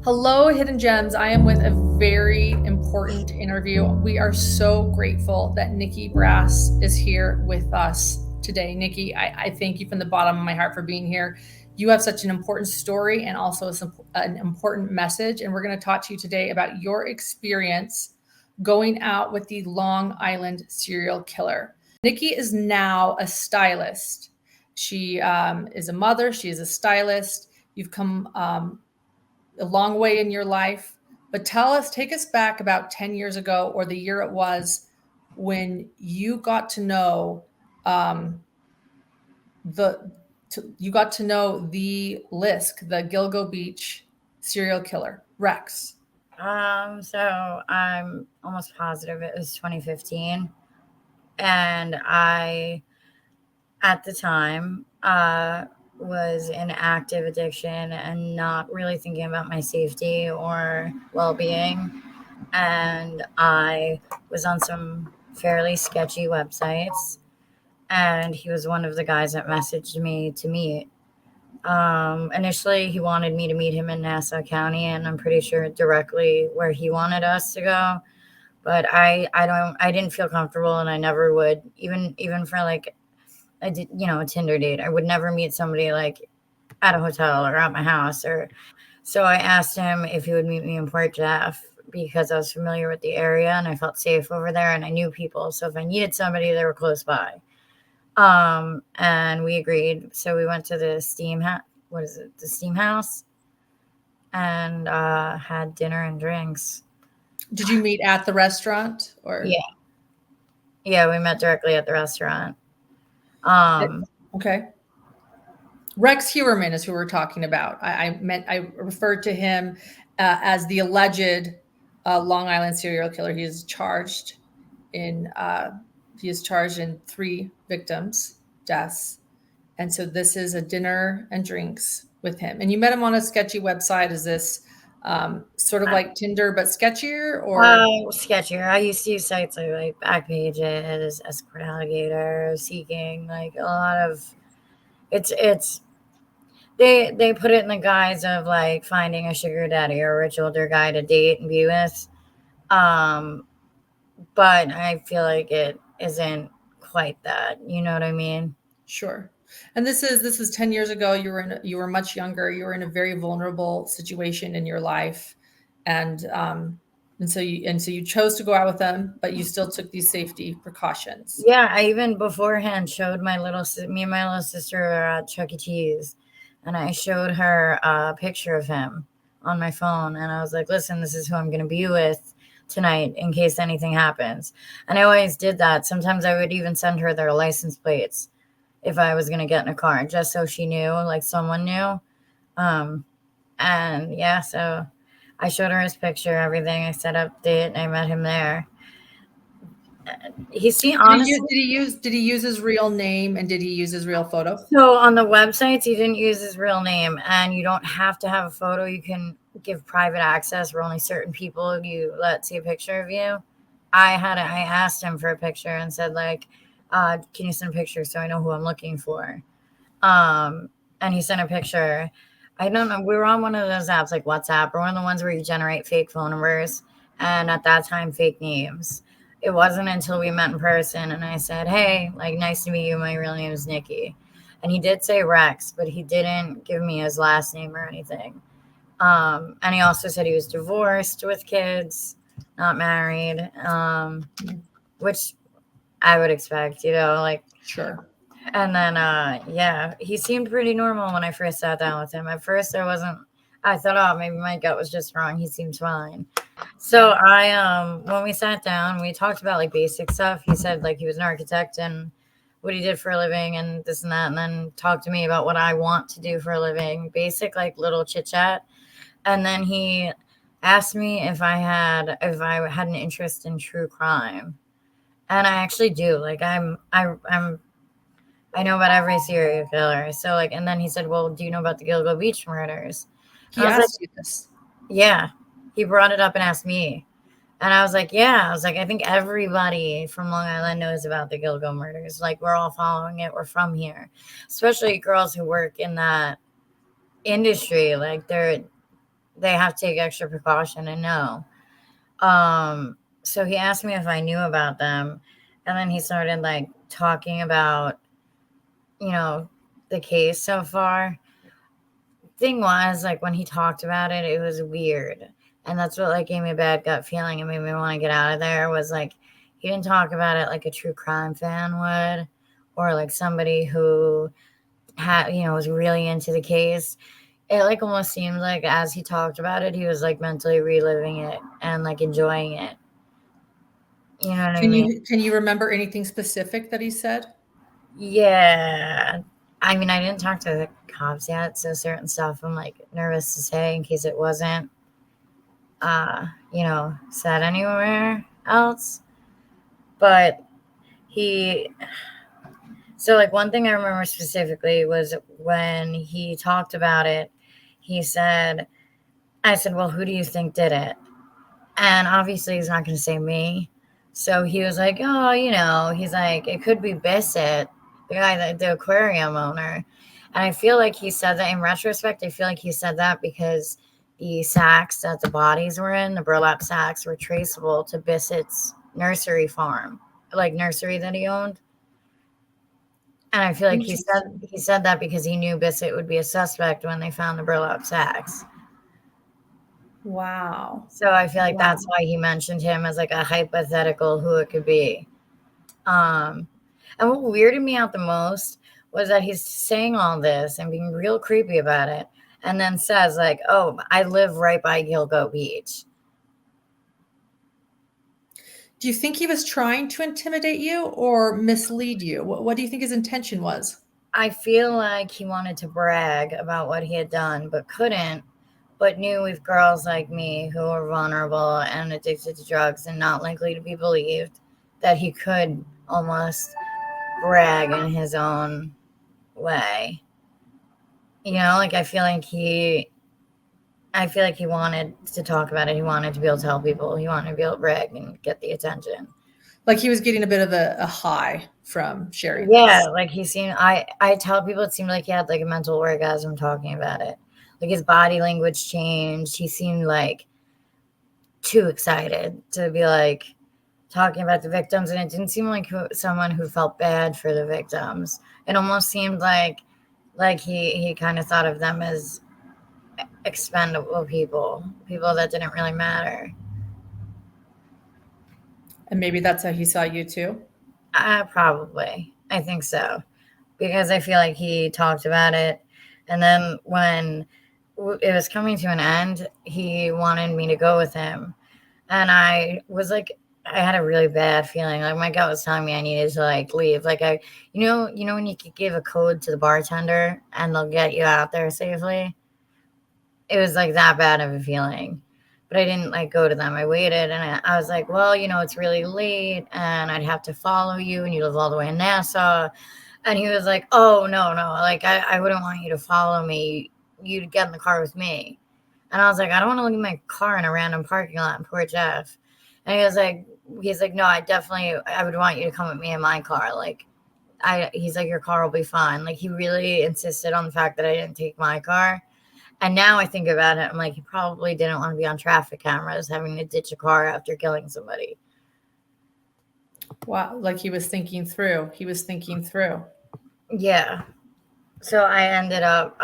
Hello, Hidden Gems. I am with a very important interview. We are so grateful that Nikki Brass is here with us today. Nikki, I thank you from the bottom of my heart for being here. You have such an important story and also an important message. And we're going to talk to you today about your experience going out with the Long Island serial killer. Nikki is now a stylist. She is a mother, she is a stylist. You've come a long way in your life, but take us back about 10 years ago or the year it was when you got to know the you got to know the Lisk, the Gilgo Beach serial killer, Rex. So I'm almost positive it was 2015. And I, at the time, was in active addiction and not really thinking about my safety or well being. And I was on some fairly sketchy websites. And he was one of the guys that messaged me to meet. Initially, he wanted me to meet him in Nassau County, and I'm pretty sure directly where he wanted us to go. But I didn't feel comfortable, and I never would, even for like a Tinder date. I would never meet somebody like at a hotel or at my house. Or so I asked him if he would meet me in Port Jeff because I was familiar with the area and I felt safe over there and I knew people. So if I needed somebody, they were close by. And we agreed. So we went to the the Steam House, and had dinner and drinks. Did you meet at the restaurant or? Yeah. Yeah, we met directly at the restaurant. Um, Okay. Rex Heuermann is who we're talking about. I referred to him as the alleged Long Island serial killer. In he is charged in 3 victims' deaths, and so this is a dinner and drinks with him. And you met him on a sketchy website. Is this sort of like Tinder but sketchier, or? Sketchier. I used to use sites like Backpages, Escort Alligator, Seeking, like a lot of it's they put it in the guise of like finding a sugar daddy or a rich older guy to date and be with. Um, but I feel like it isn't quite that. You know what I mean? Sure. And this is 10 years ago. You were much younger. You were in a very vulnerable situation in your life. And so you chose to go out with them, but you still took these safety precautions. Yeah, I even beforehand showed me and my little sister were at Chuck E. Cheese, and I showed her a picture of him on my phone, and I was like, "Listen, this is who I'm going to be with tonight in case anything happens." And I always did that. Sometimes I would even send her their license plates if I was going to get in a car, just so she knew, like someone knew. Um, and yeah, so I showed her his picture, everything. I set up date, and I met him there. He seemed honestly. Did he use his real name, and did he use his real photo? So on the websites, he didn't use his real name, and you don't have to have a photo. You can give private access where only certain people you let see a picture of you. I asked him for a picture and said like, "Can you send a picture so I know who I'm looking for?" And he sent a picture. I don't know. We were on one of those apps like WhatsApp or one of the ones where you generate fake phone numbers, and at that time, fake names. It wasn't until we met in person and I said, "Hey, like, nice to meet you. My real name is Nikki." And he did say Rex, but he didn't give me his last name or anything. And he also said he was divorced with kids, not married, which I would expect, like. Sure. And then, yeah, he seemed pretty normal when I first sat down with him. At first, I thought, oh, maybe my gut was just wrong. He seems fine. So when we sat down, we talked about like basic stuff. He said like he was an architect and what he did for a living and this and that, and then talked to me about what I want to do for a living, basic like little chit chat. And then he asked me if I had an interest in true crime, and I actually do. Like I know about every serial killer. So like, and then he said, "Well, do you know about the Gilgo Beach murders?" And He I was like, asked you this. "Yeah." He brought it up and asked me. And I was like, "Yeah." I was like, "I think everybody from Long Island knows about the Gilgo murders. Like, we're all following it. We're from here, especially girls who work in that industry. Like, they have to take extra precaution and know. So he asked me if I knew about them, and then he started like talking about, you know, the case so far. Thing was, like when he talked about it, it was weird. And that's what like gave me a bad gut feeling and made me want to get out of there was like he didn't talk about it like a true crime fan would, or like somebody who had, you know, was really into the case. It like almost seemed like as he talked about it, he was like mentally reliving it and like enjoying it. You know what I mean? Can you remember anything specific that he said? Yeah. I mean, I didn't talk to the cops yet, so certain stuff I'm like nervous to say in case it wasn't you know, said anywhere else. But he so like one thing I remember specifically was when he talked about it, he said I said, "Well, who do you think did it?" And obviously he's not going to say me. So he was like, "Oh, you know," he's like, "It could be Bissett, the guy that the aquarium owner." And I feel like he said that in retrospect, I feel like he said that because the sacks that the bodies were in, the burlap sacks, were traceable to Bissett's nursery farm, like nursery that he owned. And I feel like he said that because he knew Bissett would be a suspect when they found the burlap sacks. Wow. So I feel like that's why he mentioned him as like a hypothetical who it could be. Um, and what weirded me out the most was that he's saying all this and being real creepy about it, and then says like, "Oh, I live right by Gilgo Beach." Do you think he was trying to intimidate you or mislead you? What do you think his intention was? I feel like he wanted to brag about what he had done, but couldn't. But knew with girls like me who are vulnerable and addicted to drugs and not likely to be believed, that he could almost brag in his own way. You know, like I feel like he wanted to talk about it. He wanted to be able to tell people. He wanted to be able to brag and get the attention. Like he was getting a bit of a high from sharing Yeah, this. like he seemed. I tell people it seemed like he had like a mental orgasm talking about it. Like his body language changed. He seemed like too excited to be like talking about the victims, and it didn't seem like someone who felt bad for the victims. It almost seemed like he kind of thought of them as expendable people, people that didn't really matter. And maybe that's how he saw you too. Probably, I think so, because I feel like he talked about it, and then when it was coming to an end, he wanted me to go with him, and I was like, I had a really bad feeling. Like my gut was telling me I needed to like leave. Like you know when you could give a code to the bartender and they'll get you out there safely. It was like that bad of a feeling. But I didn't like go to them. I waited and I was like, well, you know, it's really late and I'd have to follow you and you live all the way in Nassau. And he was like, oh, no. Like, I wouldn't want you to follow me. You'd get in the car with me. And I was like, I don't want to leave my car in a random parking lot in Port Jeff. And he's like, no, I would want you to come with me in my car. Like, he's like, your car will be fine. Like, he really insisted on the fact that I didn't take my car. And now I think about it, I'm like, he probably didn't want to be on traffic cameras having to ditch a car after killing somebody. Wow, like he was thinking through. He was thinking through. Yeah. So I ended up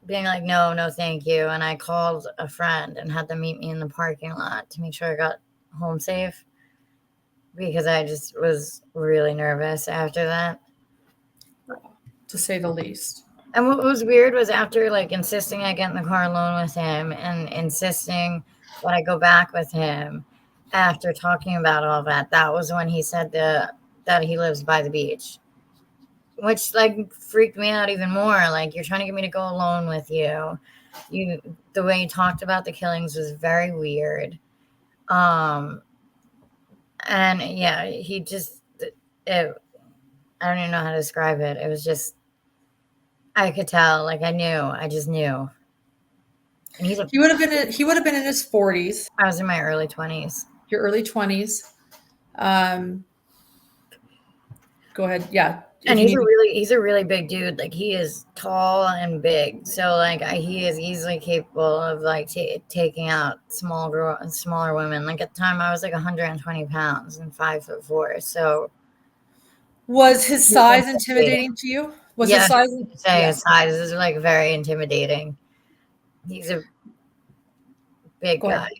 being like, no, thank you. And I called a friend and had them meet me in the parking lot to make sure I got home safe because I just was really nervous after that. To say the least. And what was weird was after like insisting I get in the car alone with him and insisting that I go back with him after talking about all that, that was when he said that he lives by the beach. Which like freaked me out even more. Like you're trying to get me to go alone with you. The way you talked about the killings was very weird. And yeah, he just it I don't even know how to describe it. It was just I could tell, like I just knew. And He would have been in his 40s. I was in my early 20s. Your early 20s. Go ahead. Yeah. And he's a really big dude. Like, he is tall and big, so like he is easily capable of like taking out smaller women. Like, at the time, I was like 120 pounds and 5'4". So was his size intimidating to you? Was his size? His size is like very intimidating. He's a big guy.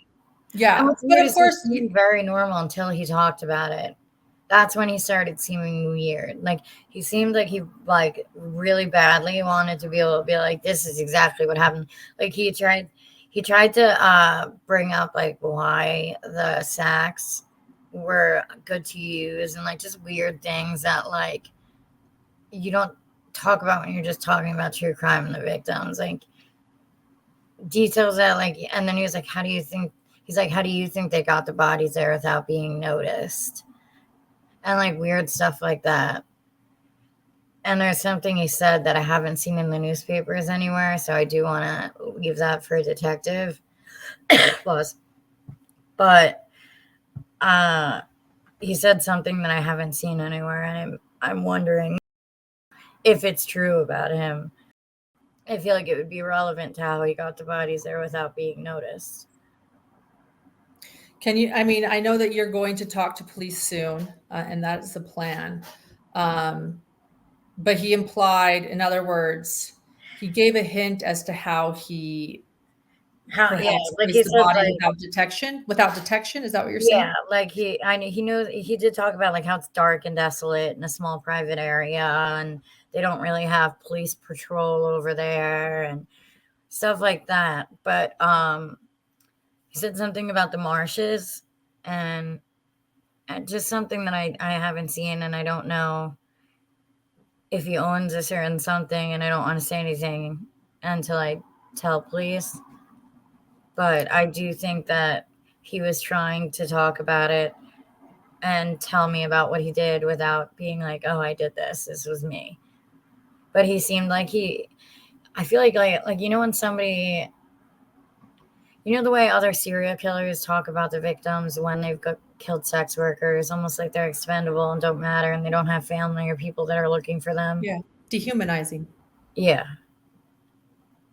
Yeah, but of course, he seemed very normal until he talked about it. That's when he started seeming weird. Like, he seemed like he like really badly wanted to be able to be like, this is exactly what happened. Like, he tried to bring up like why the sacks were good to use and like just weird things that like you don't talk about when you're just talking about true crime and the victims. Like, details that like, and then he was like, how do you think they got the bodies there without being noticed? And like weird stuff like that. And there's something he said that I haven't seen in the newspapers anywhere, so I do want to leave that for a detective. But he said something that I haven't seen anywhere, and I'm wondering if it's true about him. I feel like it would be relevant to how he got the bodies there without being noticed. I know that you're going to talk to police soon, and that's the plan. But he implied, in other words, he gave a hint as to how he placed the body without detection. Without detection, is that what you're saying? Yeah, like he knows. He did talk about like how it's dark and desolate in a small private area, and they don't really have police patrol over there and stuff like that. But he said something about the marshes and just something that I haven't seen, and I don't know if he owns a certain something, and I don't want to say anything until I tell police. But I do think that he was trying to talk about it and tell me about what he did without being like, oh, I did this. This was me. But he seemed like I feel like when somebody, the way other serial killers talk about the victims when they've killed sex workers, almost like they're expendable and don't matter and they don't have family or people that are looking for them. Yeah. Dehumanizing. Yeah.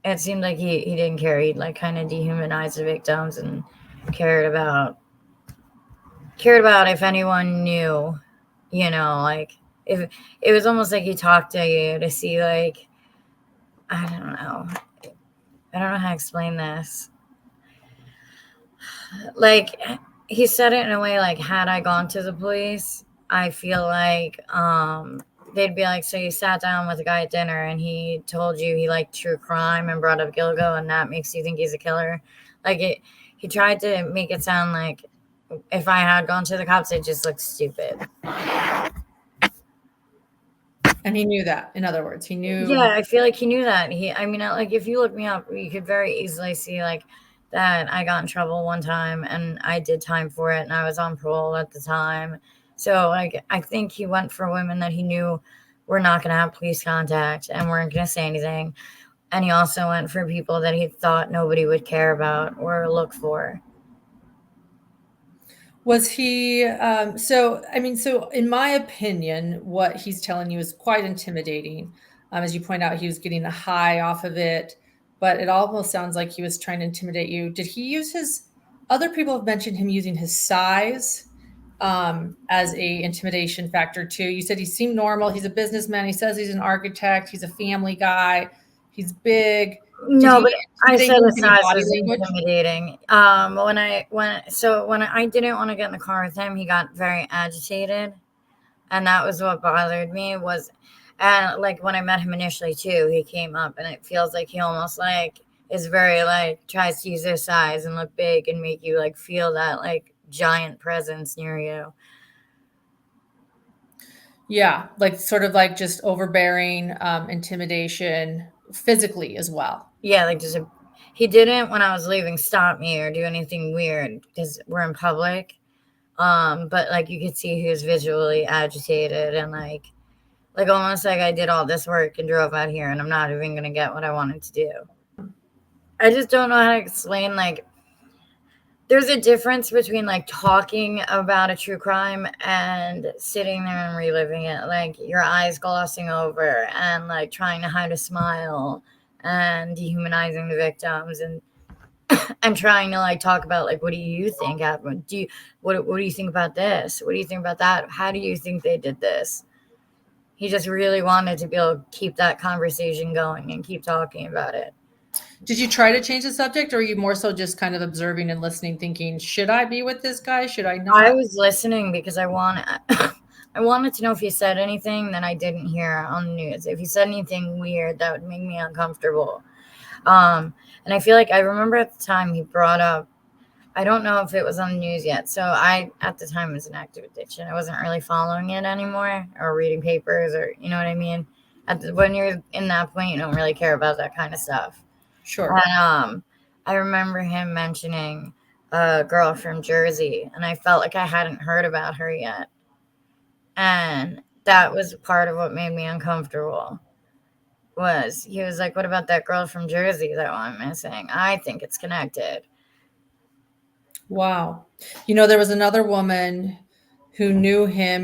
It seemed like he didn't care. He'd like kind of dehumanize the victims and cared about if anyone knew, like if it was almost like he talked to you to see like, I don't know how to explain this. Like, he said it in a way like, had I gone to the police, I feel like they'd be like, so you sat down with a guy at dinner and he told you he liked true crime and brought up Gilgo and that makes you think he's a killer. Like, he tried to make it sound like if I had gone to the cops, it just looked stupid. And he knew that, in other words, he knew. Yeah, I feel like he knew that. Like, if you look me up, you could very easily see like that I got in trouble one time and I did time for it and I was on parole at the time. So like, I think he went for women that he knew were not going to have police contact and weren't going to say anything. And he also went for people that he thought nobody would care about or look for. Was he, so in my opinion, what he's telling you is quite intimidating. As you point out, he was getting a high off of it, but it almost sounds like he was trying to intimidate you. Did he use other people have mentioned him using his size as a intimidation factor too. You said he seemed normal. He's a businessman. He says he's an architect. He's a family guy. He's big. No, but I said his size was intimidating. When I didn't want to get in the car with him, he got very agitated, and that was what bothered me. And like when I met him initially too, he came up, and it feels like he almost like is very like tries to use his size and look big and make you like feel that like giant presence near you. Yeah, like sort of like just overbearing, intimidation physically as well. Yeah, like he didn't when I was leaving stop me or do anything weird because we're in public. But like you could see he was visually agitated and like almost like I did all this work and drove out here and I'm not even gonna get what I wanted to do. I just don't know how to explain like there's a difference between like talking about a true crime and sitting there and reliving it, like your eyes glossing over and like trying to hide a smile and dehumanizing the victims and trying to like talk about like what do you think happened? What do you think about this? What do you think about that? How do you think they did this? He just really wanted to be able to keep that conversation going and keep talking about it. Did you try to change the subject, or are you more so just kind of observing and listening, thinking, should I be with this guy? Should I I not? was listening because I want I wanted to know if he said anything that I didn't hear on the news. If he said anything weird, that would make me uncomfortable. And I feel like I remember at the time he brought up, I don't know if it was on the news yet. So I, at the time, was an active addiction. I wasn't really following it anymore or reading papers or, you know what I mean? When you're in that point, you don't really care about that kind of stuff. Sure. And I remember him mentioning a girl from Jersey, and I felt like I hadn't heard about her yet. And that was part of what made me uncomfortable. Was he was like, "What about that girl from Jersey that went missing? I think it's connected." Wow. There was another woman who knew him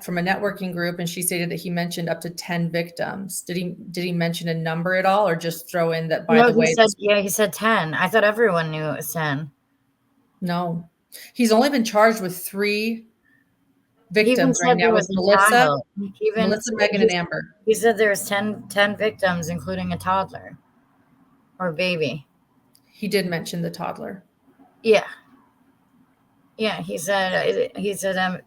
from a networking group, and she stated that he mentioned up to 10 victims. Did he mention a number at all, or just throw in that, by No, the he way, said, yeah, he said 10. I thought everyone knew it was 10. no. He's only been charged with 3 He even victims right said now there with was a child. He even Melissa, Megan, he, and Amber. he said there was 10 victims, including a toddler or baby. He did mention the toddler. Yeah, yeah. He said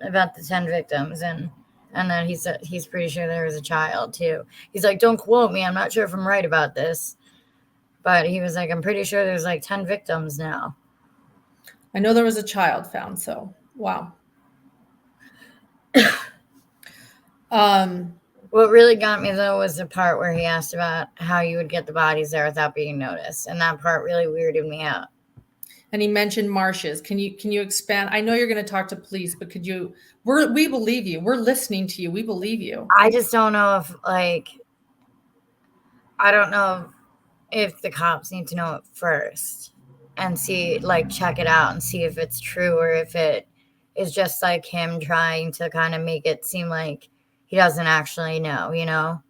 about the 10 victims and then he said he's pretty sure there was a child too. He's like, don't quote me. I'm not sure if I'm right about this, but he was like, I'm pretty sure there's like 10 victims now. I know there was a child found, so wow. What really got me though was the part where he asked about how you would get the bodies there without being noticed, and that part really weirded me out. And he mentioned marshes. Can you expand? I know you're going to talk to police, but could you? We believe you. We're listening to you. We believe you. I just don't know if I don't know if the cops need to know it first and see check it out and see if it's true or if it is just like him trying to kind of make it seem like he doesn't actually know, you know?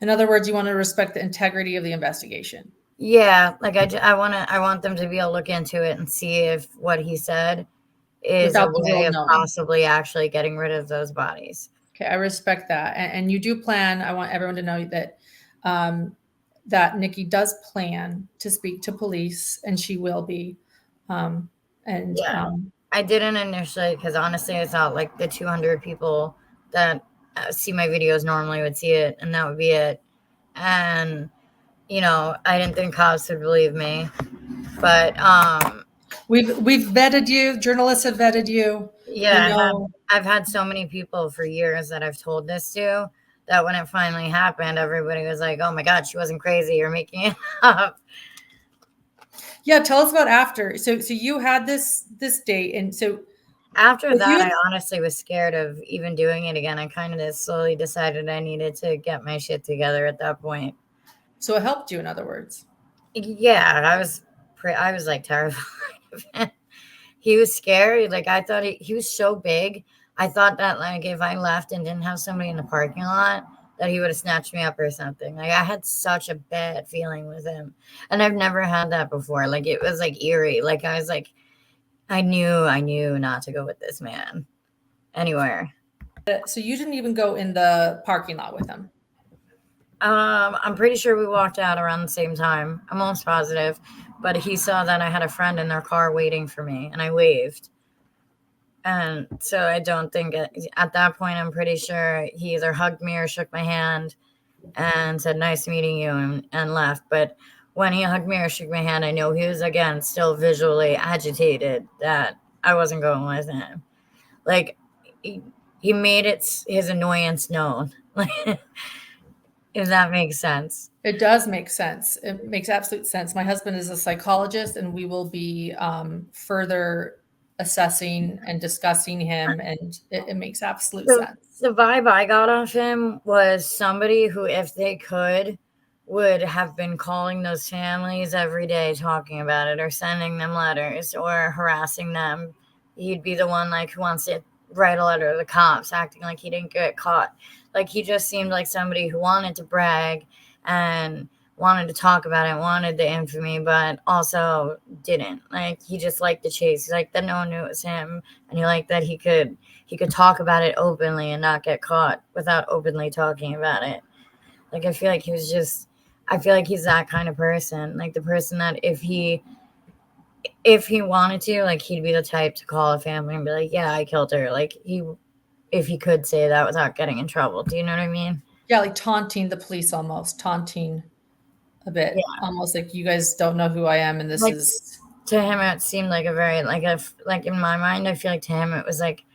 In other words, you want to respect the integrity of the investigation. Yeah, I want them to be able to look into it and see if what he said is a Without the way world of knowing. possibly actually getting rid of those bodies. Okay, I respect that. And you do plan, I want everyone to know that that Nikki does plan to speak to police, and she will be. Um, and Yeah. I didn't initially because honestly, I thought like the 200 people that see my videos normally would see it, and that would be it. And I didn't think cops would believe me, but we've vetted you. Journalists have vetted you. yeah, I've had so many people for years that I've told this to that when it finally happened, everybody was like, "Oh my God, she wasn't crazy. You're making it up." Yeah, tell us about after. So you had this date, and so after that, I honestly was scared of even doing it again. I kind of slowly decided I needed to get my shit together at that point. So it helped you, in other words. Yeah, I was like terrified of him. He was scary. Like I thought he was so big. I thought that like if I left and didn't have somebody in the parking lot, that he would have snatched me up or something. Like I had such a bad feeling with him. And I've never had that before. Like it was like eerie. Like I was like, I knew not to go with this man anywhere. So you didn't even go in the parking lot with him. I'm pretty sure we walked out around the same time. I'm almost positive. But he saw that I had a friend in their car waiting for me, and I waved. And so I don't think at that point, I'm pretty sure he either hugged me or shook my hand and said, nice meeting you, and left. But when he hugged me or shook my hand, I know he was, again, still visually agitated that I wasn't going with him. Like, he made his annoyance known. If that makes sense. It does make sense. It makes absolute sense. My husband is a psychologist, and we will be further assessing and discussing him, and it makes absolute sense. The vibe I got off him was somebody who, if they could, would have been calling those families every day talking about it or sending them letters or harassing them. He'd be the one like who wants to write a letter to the cops acting like he didn't get caught. Like he just seemed like somebody who wanted to brag and wanted to talk about it, wanted the infamy, but also didn't. Like he just liked the chase. He liked that no one knew it was him, and he liked that he could talk about it openly and not get caught without openly talking about it. Like I feel like I feel like he's that kind of person. Like the person that if he wanted to, like he'd be the type to call a family and be like, "Yeah, I killed her." Like if he could say that without getting in trouble. Do you know what I mean? Yeah, like taunting the police almost, taunting a bit, Yeah. almost like you guys don't know who I am and this Like is to him, it seemed like a very like in my mind, I feel like to him it was like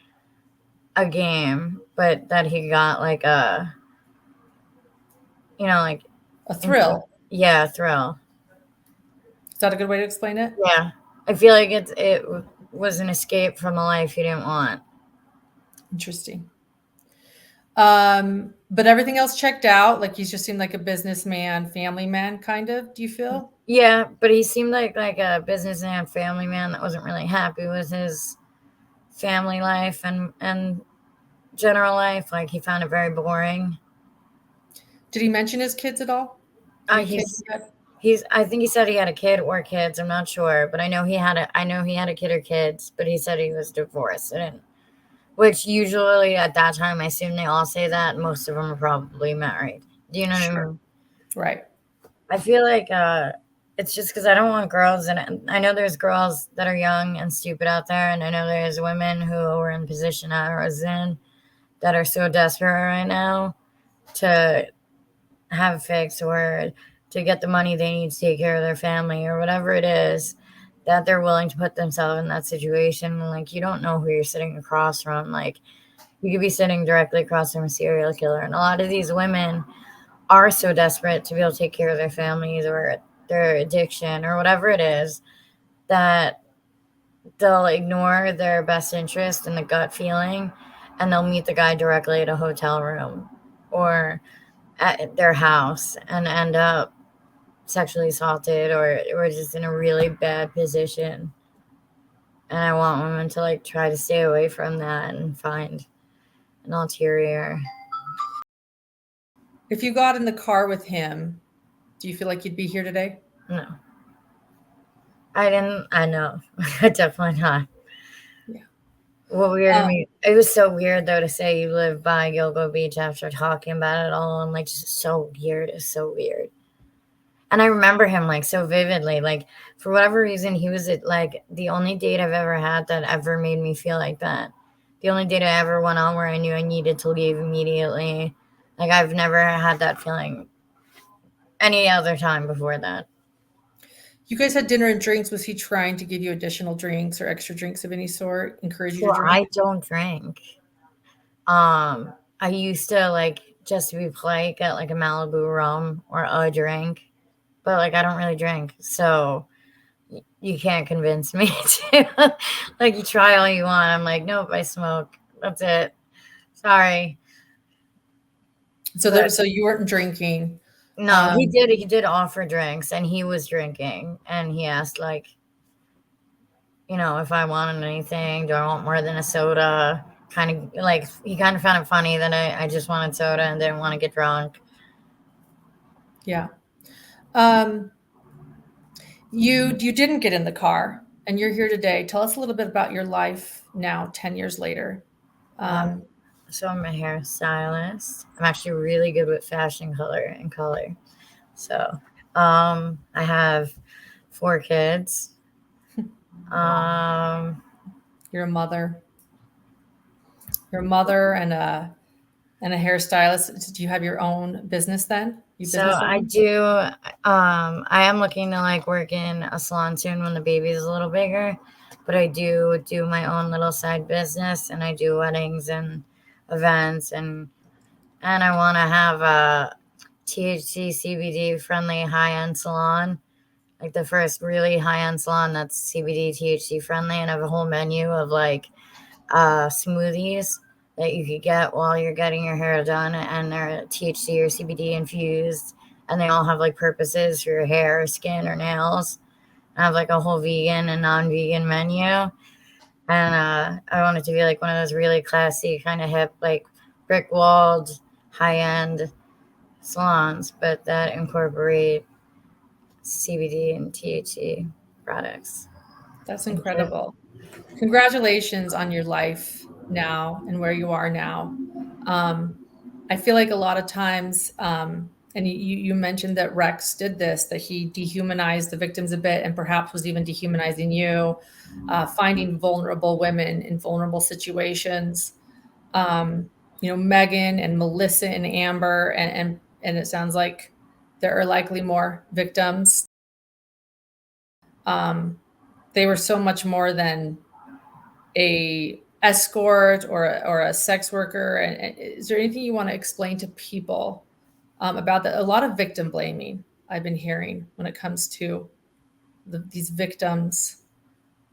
a game, but that he got like a like a thrill. yeah, thrill. Is that a good way to explain it? Yeah, I feel like it was an escape from a life he didn't want. Interesting. But everything else checked out. Like he's just seemed like a businessman, family man, kind of. Do you feel? Yeah, but he seemed like a businessman, family man that wasn't really happy with his family life and general life. Like he found it very boring. Did he mention his kids at all? Any kids yet? I think he said he had a kid or kids. I'm not sure, but I know he had a kid or kids. But he said he was divorced. Which usually at that time, I assume they all say that. Most of them are probably married. Do you know what I mean? Right. I feel like it's just because I don't want girls, and I know there's girls that are young and stupid out there, and I know there's women who are in position I was in that are so desperate right now to have a fix or to get the money they need to take care of their family or whatever it is that they're willing to put themselves in that situation. Like you don't know who you're sitting across from. Like you could be sitting directly across from a serial killer, and a lot of these women are so desperate to be able to take care of their families or their addiction or whatever it is that they'll ignore their best interest and the gut feeling, and they'll meet the guy directly at a hotel room or at their house and end up sexually assaulted or just in a really bad position. And I want women to like try to stay away from that and find an ulterior. If you got in the car with him, do you feel like you'd be here today? No. I know. Definitely not. Yeah. What weird to me. It was so weird though to say you live by Gilgo Beach after talking about it all, and like just so weird. It's so weird. And I remember him like so vividly. Like for whatever reason, he was like the only date I've ever had that ever made me feel like that. The only date I ever went on where I knew I needed to leave immediately. Like I've never had that feeling any other time before that. You guys had dinner and drinks. Was he trying to give you additional drinks or extra drinks of any sort? Encourage you to So drink? I don't drink. I used to like just to be polite get like a Malibu rum or a drink, but like I don't really drink, so you can't convince me to. Like you try all you want. I'm like, nope, I smoke. That's it. Sorry. So you weren't drinking. No, he did. He did offer drinks, and he was drinking, and he asked like, if I wanted anything. Do I want more than a soda? Kind of like he kind of found it funny that I just wanted soda and didn't want to get drunk. Yeah. You didn't get in the car and you're here today. Tell us a little bit about your life now, 10 years later. So I'm a hairstylist. I'm actually really good with fashion color. So I have 4 kids. You're a mother. You're a mother and a hairstylist. Do you have your own business then? I do. I am looking to like work in a salon soon when the baby is a little bigger, but I do my own little side business, and I do weddings and events, and I want to have a THC CBD friendly high end salon, like the first really high end salon that's CBD THC friendly, and have a whole menu of like smoothies that you could get while you're getting your hair done, and they're THC or CBD infused, and they all have like purposes for your hair, skin, or nails. I have like a whole vegan and non-vegan menu, and I want it to be like one of those really classy, kind of hip, like brick-walled, high-end salons, but that incorporate CBD and THC products. That's incredible. Congratulations on your life now and where you are now. I feel like a lot of times, and you mentioned that Rex did this, that he dehumanized the victims a bit and perhaps was even dehumanizing you, finding vulnerable women in vulnerable situations. Megan and Melissa and Amber, and it sounds like there are likely more victims. They were so much more than a escort or a sex worker. And is there anything you want to explain to people about that? A lot of victim blaming I've been hearing when it comes to these victims.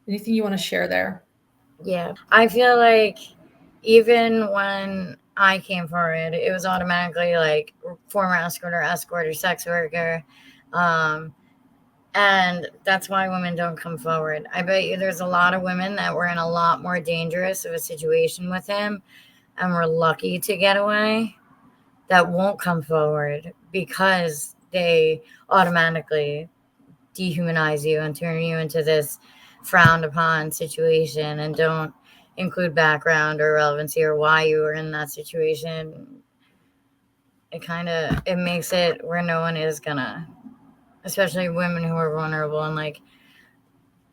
Anything you want to share there? Yeah, I feel like even when I came forward, it was automatically like former escort or sex worker. And that's why women don't come forward. I bet you there's a lot of women that were in a lot more dangerous of a situation with him and were lucky to get away that won't come forward because they automatically dehumanize you and turn you into this frowned upon situation and don't include background or relevancy or why you were in that situation. It makes it where no one is gonna, especially women who are vulnerable, and like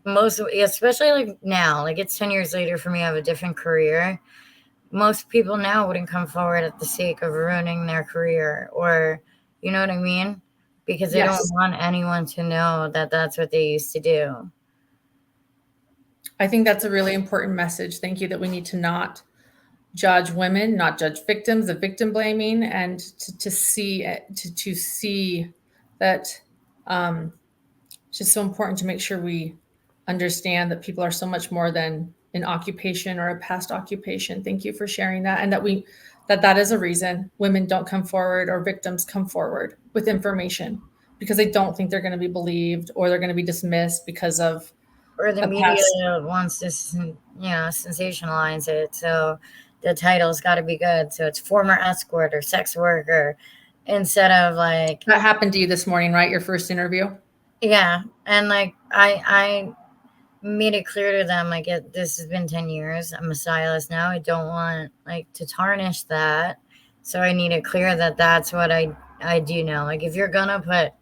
especially like now, like it's 10 years later for me, I have a different career. Most people now wouldn't come forward at the sake of ruining their career, or you know what I mean, because they Yes. don't want anyone to know that that's what they used to do. I think that's a really important message. Thank you, that we need to not judge women, not judge victims of victim blaming, and to see that it's just so important to make sure we understand that people are so much more than an occupation or a past occupation. Thank you for sharing that, and that is a reason women don't come forward or victims come forward with information, because they don't think they're going to be believed, or they're going to be dismissed because of Or the a media past. wants to, sensationalize it. So the title's got to be good. So it's former escort or sex worker instead of like. That happened to you this morning, right? Your first interview? Yeah. And like, I made it clear to them, like, this has been 10 years. I'm a stylist now. I don't want like to tarnish that. So I need it clear that that's what I do now. Like, if you're going to put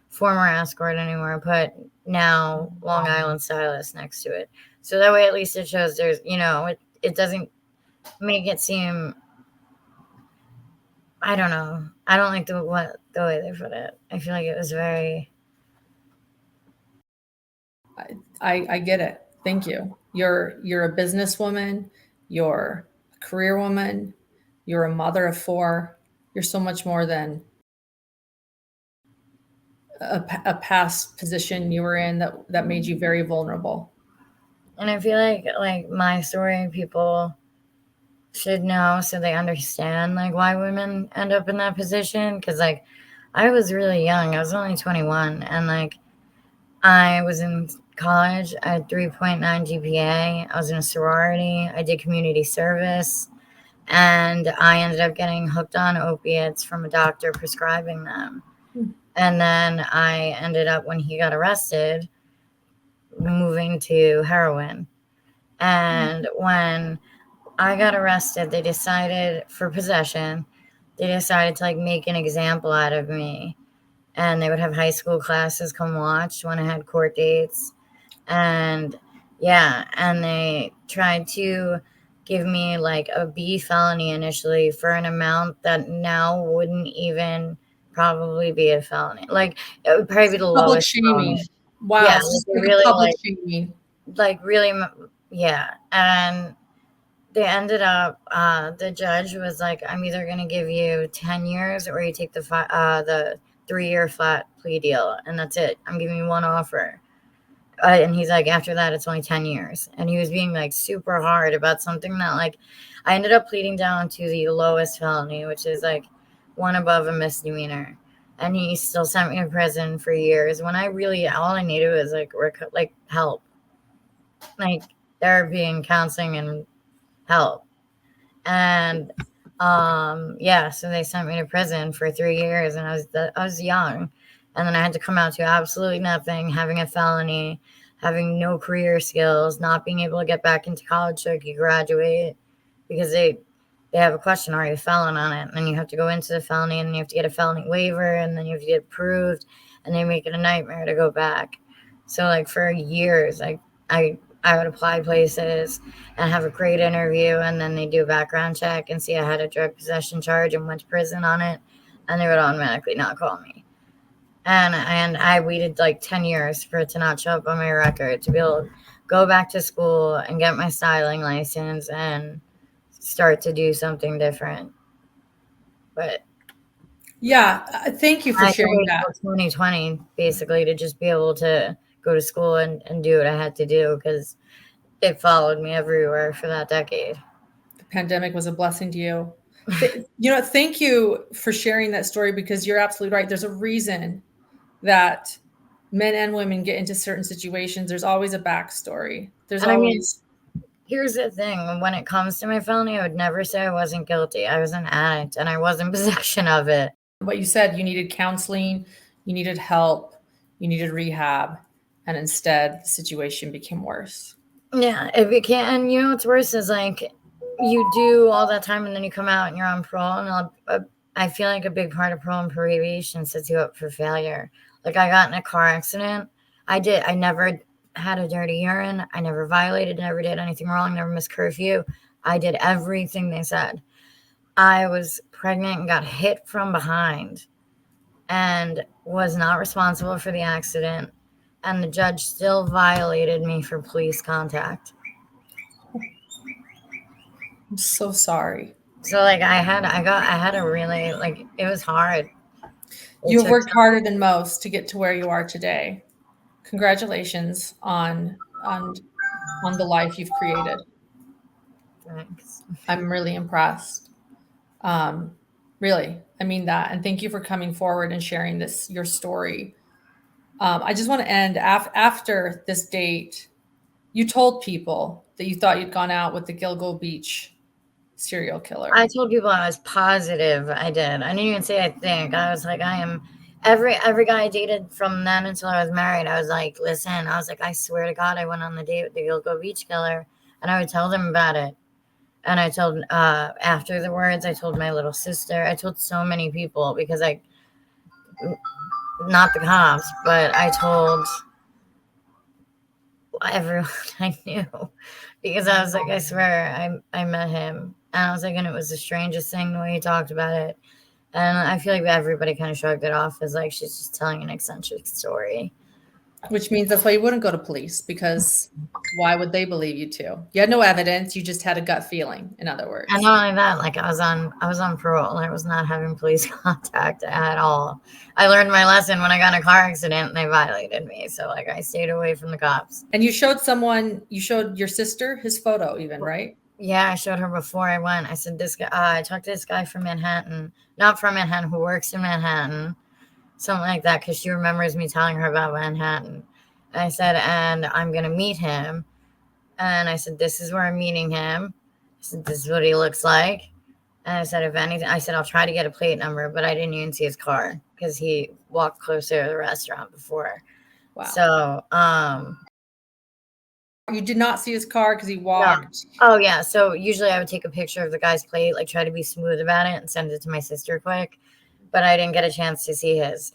former escort anywhere, put now Long Island stylist next to it. So that way, at least it shows there's, it doesn't make it seem, I don't know. I don't like the way they put it. I feel like it was very. I get it. Thank you. You're a businesswoman. You're a career woman. You're a mother of 4. You're so much more than a past position you were in that made you very vulnerable. And I feel like my story, people should know so they understand like why women end up in that position. Because like I was really young. I was only 21, and like I was in college. I had 3.9 GPA. I was in a sorority. I did community service, and I ended up getting hooked on opiates from a doctor prescribing them. And then I ended up, when he got arrested, moving to heroin. And when I got arrested, they decided, for possession, they decided to like make an example out of me. And they would have high school classes come watch when I had court dates. And yeah, and they tried to give me like a B felony initially for an amount that now wouldn't even probably be a felony. Like it would probably be the Public lowest shaming. felony. Wow. Yeah, So like it's they like a really public shaming. like really, yeah. And they ended up, the judge was like, I'm either going to give you 10 years or you take the 3-year flat plea deal. And that's it. I'm giving you one offer. And he's like, after that, it's only 10 years. And he was being like super hard about something that like, I ended up pleading down to the lowest felony, which is like one above a misdemeanor. and he still sent me to prison for years when all I needed was like help, like therapy and counseling and help. And yeah, so they sent me to prison for 3 years, and I was young, and then I had to come out to absolutely nothing, having a felony, having no career skills, not being able to get back into college so I could graduate, because they have a question, are you a felon on it? And then you have to go into the felony, and then you have to get a felony waiver, and then you have to get approved, and they make it a nightmare to go back. So like for years, I would apply places and have a great interview, and then they do a background check and see I had a drug possession charge and went to prison on it, and they would automatically not call me. And I waited like 10 years for it to not show up on my record to be able to go back to school and get my styling license and start to do something different. But Yeah, thank you for I had to sharing wait that. until 2020 basically to just be able to go to school and do what I had to do, because it followed me everywhere for that decade. The pandemic was a blessing to you. Thank you for sharing that story, because you're absolutely right. There's a reason that men and women get into certain situations. There's always a backstory. There's And I mean, always. here's the thing. When it comes to my felony, I would never say I wasn't guilty. I was an addict, and I was in possession of it. What you said, you needed counseling, you needed help, you needed rehab, and instead the situation became worse. Yeah, if you can't, and you know what's worse is like you do all that time and then you come out and you're on parole, and I feel like a big part of parole and probation sets you up for failure. Like I got in a car accident. I never had a dirty urine. I never violated, never did anything wrong, never missed curfew. I did everything they said. I was pregnant and got hit from behind and was not responsible for the accident. And the judge still violated me for police contact. I'm so sorry. So like I had a really, like, it was hard. You've worked harder than most to get to where you are today. Congratulations on the life you've created. Thanks. I'm really impressed. Really, I mean that. And thank you for coming forward and sharing your story. I just want to end after this date. You told people that you thought you'd gone out with the Gilgo Beach serial killer. I told people I was positive I did. I didn't even say I think. I was like, I am every guy I dated from then until I was married. I was like, listen, I was like, I swear to God, I went on the date with the Gilgo Beach killer, and I would tell them about it. And I told, after the words, I told my little sister. I told so many people, because not the cops, but I told everyone I knew, because I was like, I swear I met him. And I was like, and it was the strangest thing the way he talked about it. And I feel like everybody kind of shrugged it off as like, she's just telling an eccentric story. Which means that's why you wouldn't go to police, because why would they believe you to? You had no evidence. You just had a gut feeling, in other words. And not only that, like I was on parole. I was not having police contact at all. I learned my lesson when I got in a car accident and they violated me. So like I stayed away from the cops. And you showed your sister his photo even, right? Yeah, I showed her before I went. I said, this guy, I talked to this guy from Manhattan, not from Manhattan, who works in Manhattan, something like that, because she remembers me telling her about Manhattan. And I said, and I'm going to meet him. And I said, this is where I'm meeting him. I said, this is what he looks like. And I said, if anything, I said, I'll try to get a plate number, but I didn't even see his car because he walked closer to the restaurant before. Wow. So, you did not see his car because he walked. No. Oh yeah. So usually I would take a picture of the guy's plate, like try to be smooth about it and send it to my sister quick, but I didn't get a chance to see his.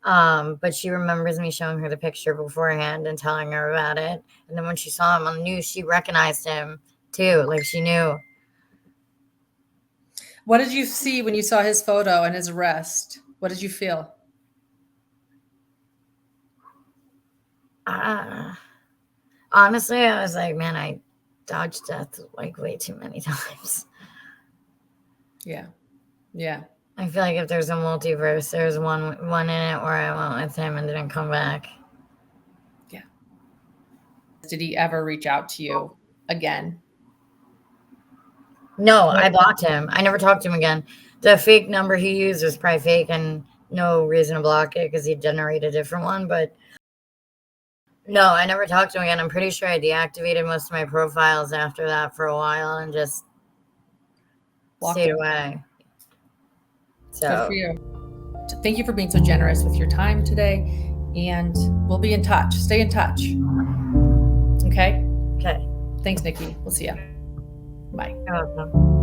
But she remembers me showing her the picture beforehand and telling her about it. And then when she saw him on the news, she recognized him too. Like she knew. What did you see when you saw his photo and his arrest? What did you feel? Honestly, I was like, man, I dodged death like way too many times. Yeah. Yeah. I feel like if there's a multiverse, there's one in it where I went with him and didn't come back. Yeah. Did he ever reach out to you again? No, I blocked him. I never talked to him again. The fake number he used was probably fake, and no reason to block it because he'd generate a different one. But no, I never talked to him again. I'm pretty sure I deactivated most of my profiles after that for a while and just stayed away. So good for you. Thank you for being so generous with your time today. And we'll be in touch. Stay in touch. Okay? Okay. Thanks, Nikki. We'll see you. Bye. You're welcome.